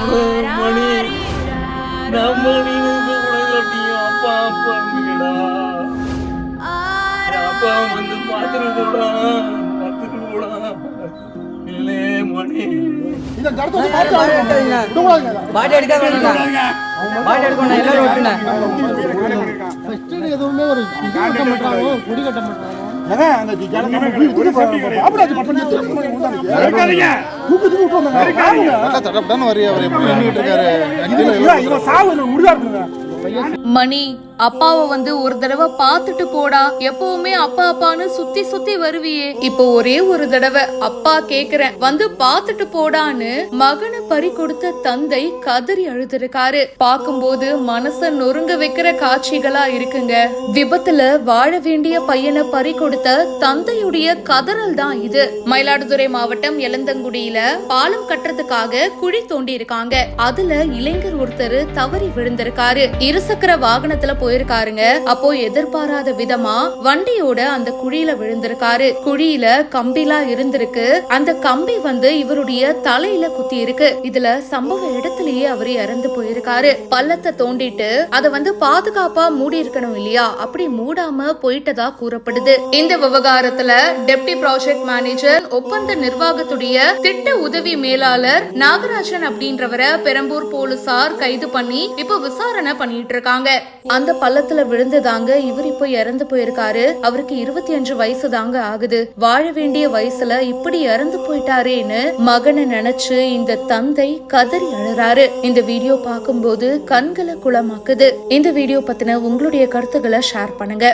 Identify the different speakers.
Speaker 1: மணி நம்ம அப்பா அப்பாடா அப்பா வந்து பார்த்துட்டு போடா இல்லே மணி
Speaker 2: பாட்டி எடுக்க
Speaker 3: எதுவுமே ஒரு குடி கட்ட மாட்டாங்க
Speaker 4: மணி அப்பாவை வந்து ஒரு தடவை பாத்துட்டு போடா. எப்பவுமே அப்பா அப்பான்னு சுத்தி சுத்தி வருவியே, இப்போ ஒரே ஒரு தடவை அப்பா கேக்குறேன் வந்து பாத்துட்டு போடான்னு மகனை பறி கொடுத்த தந்தை கதறி அழுதுருக்காரு. பாக்கும்போது மனச நொறுங்க வைக்கிற காட்சிகளா இருக்குங்க. விபத்துல வாழ வேண்டிய பையனை பறி கொடுத்த தந்தையுடைய கதறல் தான் இது. மயிலாடுதுறை மாவட்டம் எலந்தங்குடியில பாலம் கட்டுறதுக்காக குழி தோண்டி இருக்காங்க. அதுல இளைஞர் ஒருத்தர் தவறி விழுந்திருக்காரு. இருசக்கர வாகனத்துல போயிருக்காருங்க. அப்போ எதிர்பாராத விதமா வண்டியோட அந்த குழியில விழுந்திருக்காரு. குழியில கம்பிலா இருந்திருக்கு. அந்த கம்பி வந்து இவருடைய தலையில குத்தி இருக்கு. இதுல சம்பவ இடத்திலேயே அவர் இறந்து போயிருக்காரு. பள்ளத்தை தோண்டிட்டு அதை வந்து பாதுகாப்பா மூடி இருக்கணும் இல்லையா, அப்படி மூடாம போயிட்டதா கூறப்படுது. இந்த விவகாரத்துல டெப்டி ப்ராஜெக்ட் மேனேஜர் ஒப்பந்த நிர்வாகத்துடைய திட்ட உதவி மேலாளர் நாகராஜன் அப்படின்றவரை பெரம்பூர் போலீசார் கைது பண்ணி இப்ப விசாரணை பண்ணிட்டு இருக்காங்க. அந்த பள்ளத்துல விழுந்துதாங்க இவர் இப்போ இறந்து போயிருக்காரு. அவருக்கு 25 வயசு தாங்க ஆகுது. வாழ வேண்டிய வயசுல இப்படி இறந்து போயிட்டாரேன்னு மகனை நினைச்சு இந்த தந்தை கதறி அழறாரு. இந்த வீடியோ பார்க்கும்போது கண்களை குளமாக்குது. இந்த வீடியோ பத்தின உங்களுடைய கருத்துக்களை ஷேர் பண்ணுங்க.